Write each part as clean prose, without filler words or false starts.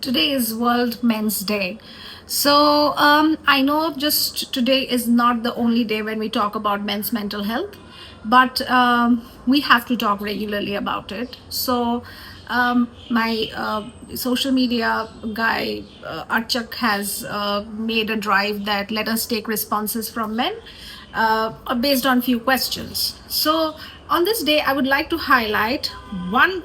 Today is World Men's Day. So I know just today is not the only day when we talk about men's mental health, but we have to talk regularly about it. So my social media guy, Archak, has made a drive that let us take responses from men based on few questions. So on this day, I would like to highlight one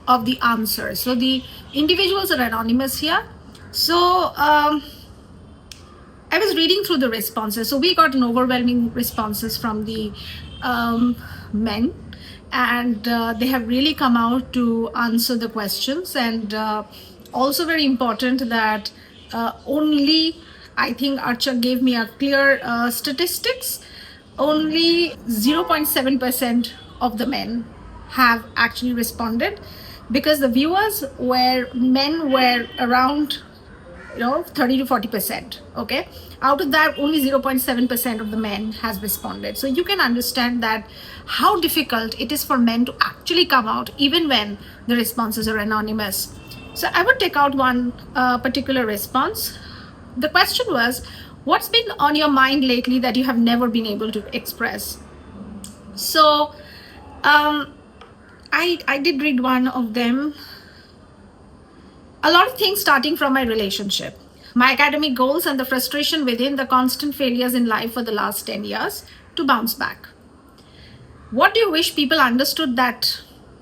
of the answers. So the individuals are anonymous here. So I was reading through the responses. So we got an overwhelming responses from the men, and they have really come out to answer the questions. And also very important that only, I think Archer gave me a clear statistics. Only 0.7% of the men have actually responded, because the viewers were men were around 30 to 40%. Okay, out of that only 0.7% of the men has responded. So you can understand that how difficult it is for men to actually come out even when the responses are anonymous. So I would take out one particular response. The question was, what's been on your mind lately that you have never been able to express? So I did read one of them. A lot of things starting from my relationship, my academic goals, and the frustration within the constant failures in life for the last 10 years to bounce back. What do you wish people understood that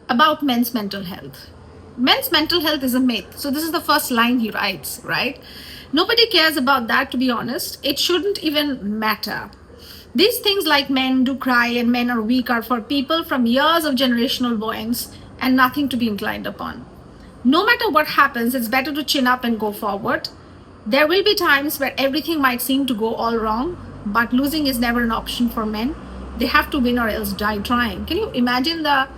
about men's mental health? Men's mental health is a myth. So this is the first line he writes, right? Nobody cares about that, to be honest. It shouldn't even matter. These things like men do cry and men are weak are for people from years of generational voyance and nothing to be inclined upon. No matter what happens, it's better to chin up and go forward. There will be times where everything might seem to go all wrong, but losing is never an option for men. They have to win or else die trying. Can you imagine the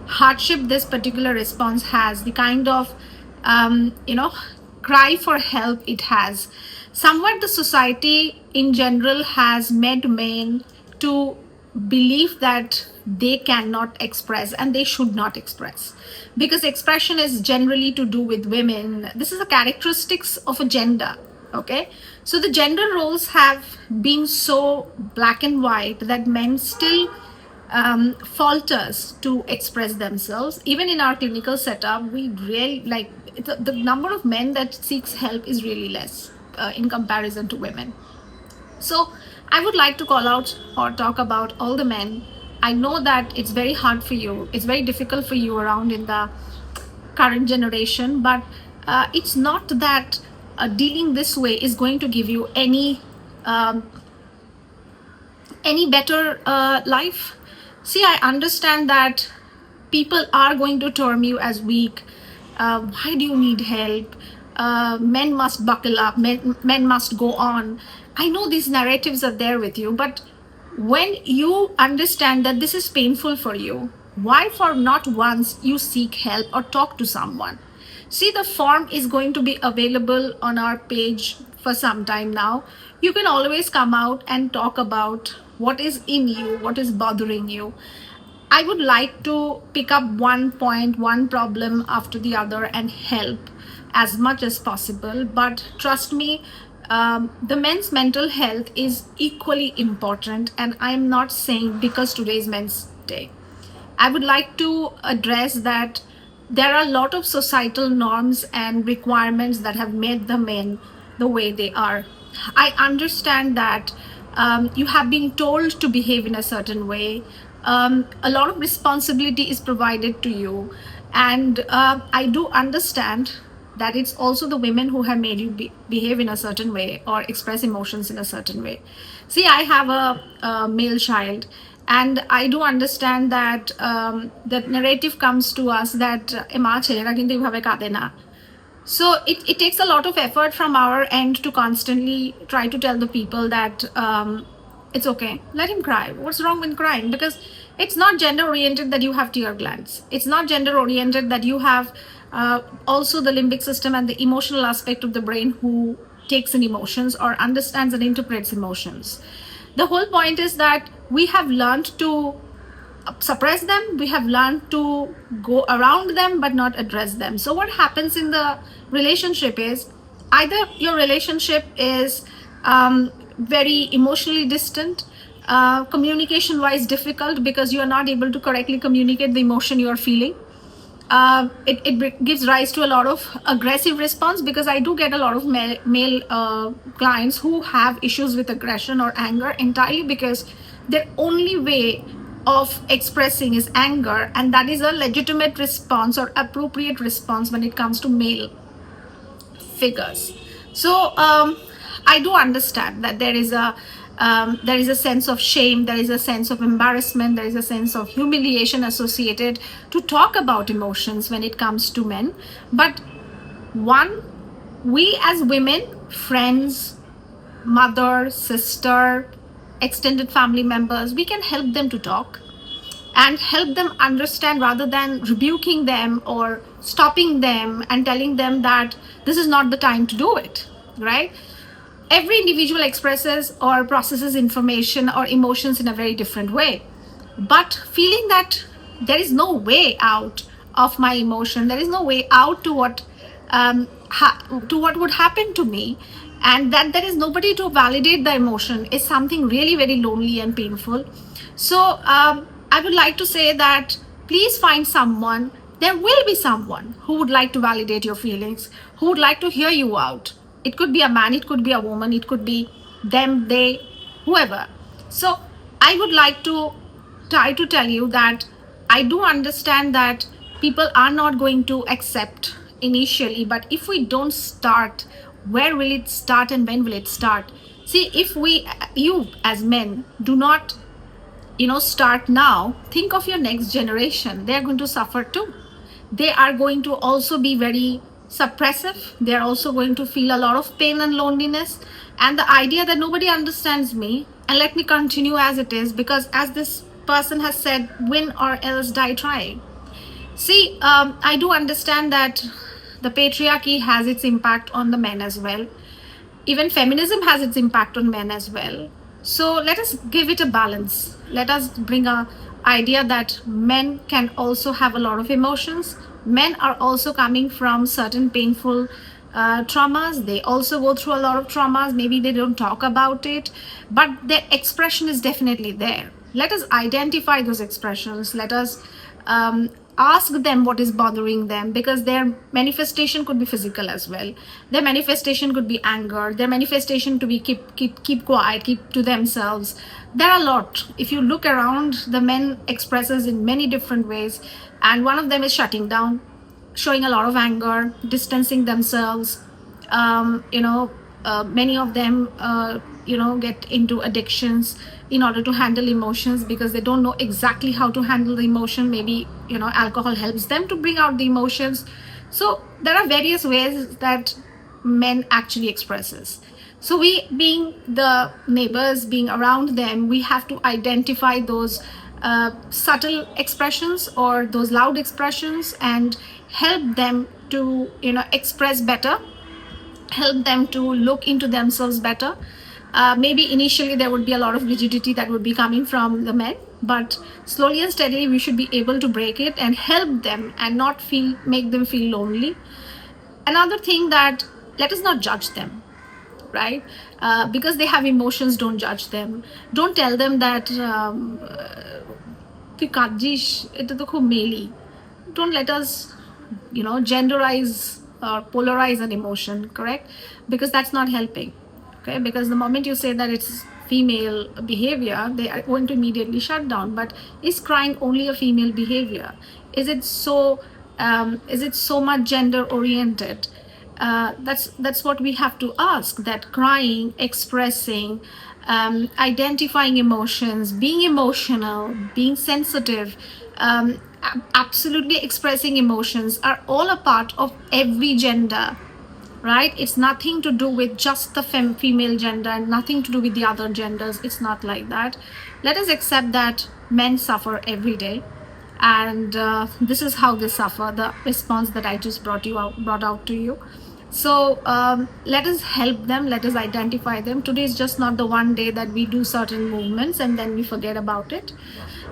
hardship this particular response has, the kind of, cry for help it has? Somewhat the society in general has made men to believe that they cannot express and they should not express, because expression is generally to do with women. This is a characteristics of a gender. Okay, so the gender roles have been so black and white that men still falters to express themselves. Even in our clinical setup, we really like the number of men that seeks help is really less in comparison to women. So I would like to call out or talk about all the men. I know that it's very hard for you, it's very difficult for you around in the current generation, but it's not that dealing this way is going to give you any better life. See, I understand that people are going to term you as weak. Why do you need help? Men must buckle up, men must go on. I know these narratives are there with you, but when you understand that this is painful for you, why for not once you seek help or talk to someone? See, the form is going to be available on our page for some time now. You can always come out and talk about what is in you, what is bothering you. I would like to pick up one point, one problem after the other and help as much as possible. But trust me, the men's mental health is equally important. And I'm not saying because today is Men's Day. I would like to address that there are a lot of societal norms and requirements that have made the men the way they are. I understand that you have been told to behave in a certain way. A lot of responsibility is provided to you. And I do understand that it's also the women who have made you behave in a certain way or express emotions in a certain way. See, I have a male child, and I do understand that the narrative comes to us that so it takes a lot of effort from our end to constantly try to tell the people that it's okay, let him cry. What's wrong with crying? Because it's not gender oriented that you have tear glands. It's not gender oriented that you have also the limbic system and the emotional aspect of the brain who takes in emotions or understands and interprets emotions. The whole point is that we have learned to suppress them. We have learned to go around them but not address them. So what happens in the relationship is, either your relationship is very emotionally distant, communication wise difficult because you are not able to correctly communicate the emotion you are feeling. It gives rise to a lot of aggressive response, because I do get a lot of male clients who have issues with aggression or anger entirely because their only way of expressing is anger, and that is a legitimate response or appropriate response when it comes to male figures. So I do understand that there is a sense of shame, there is a sense of embarrassment, there is a sense of humiliation associated to talk about emotions when it comes to men. But one, we as women, friends, mother, sister, extended family members, we can help them to talk and help them understand, rather than rebuking them or stopping them and telling them that this is not the time to do it, right? Every individual expresses or processes information or emotions in a very different way. But feeling that there is no way out of my emotion, there is no way out to what would happen to me, and that there is nobody to validate the emotion, is something really very lonely and painful. So I would like to say that please find someone. There will be someone who would like to validate your feelings, who would like to hear you out. It could be a man, it could be a woman, it could be them, they, whoever. So I would like to try to tell you that I do understand that people are not going to accept initially, but if we don't start, where will it start and when will it start? See, if you as men do not, start now, think of your next generation. They're going to suffer too. They are going to also be very suppressive. They're also going to feel a lot of pain and loneliness, and the idea that nobody understands me and let me continue as it is, because as this person has said, win or else die trying. See, I do understand that the patriarchy has its impact on the men as well. Even feminism has its impact on men as well. So let us give it a balance. Let us bring a idea that men can also have a lot of emotions. Men are also coming from certain painful traumas. They also go through a lot of traumas. Maybe they don't talk about it, but their expression is definitely there. Let us identify those expressions. Let us ask them what is bothering them, because their manifestation could be physical as well. Their manifestation could be anger. Their manifestation to be keep quiet, keep to themselves. There are a lot. If you look around, the men expresses in many different ways, and one of them is shutting down, showing a lot of anger, distancing themselves. Many of them get into addictions in order to handle emotions, because they don't know exactly how to handle the emotion. Maybe alcohol helps them to bring out the emotions. So there are various ways that men actually expresses. So we, being the neighbors, being around them, we have to identify those subtle expressions or those loud expressions and help them to express better, help them to look into themselves better. Maybe initially there would be a lot of rigidity that would be coming from the men, but slowly and steadily we should be able to break it and help them and not make them feel lonely. Another thing, that let us not judge them, right? Because they have emotions, don't judge them. Don't tell them that তুই কাঁদছিস, এটা তো খুব মেলি. Don't let us genderize or polarize an emotion, correct? Because that's not helping. Okay, because the moment you say that it's female behavior, they are going to immediately shut down. But is crying only a female behavior? Is it so much gender oriented? That's what we have to ask. That crying, expressing, identifying emotions, being emotional, being sensitive, absolutely expressing emotions are all a part of every gender, right? It's nothing to do with just the female gender and nothing to do with the other genders. It's not like that. Let us accept that men suffer every day, and this is how they suffer, the response that I just brought out to you. So let us help them, let us identify them. Today is just not the one day that we do certain movements and then we forget about it.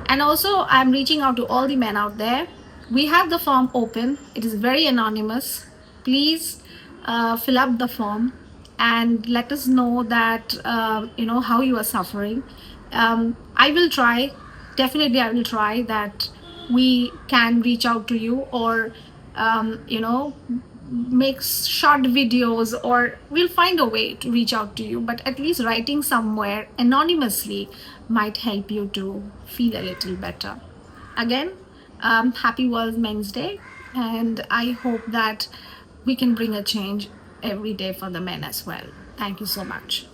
And also, I'm reaching out to all the men out there. We have the form open, it is very anonymous. Please fill up the form and let us know that, how you are suffering. I will try, definitely, I will try that we can reach out to you, or, make short videos, or we'll find a way to reach out to you. But at least writing somewhere anonymously might help you to feel a little better. Again, happy World Men's Day, and I hope that we can bring a change every day for the men as well. Thank you so much.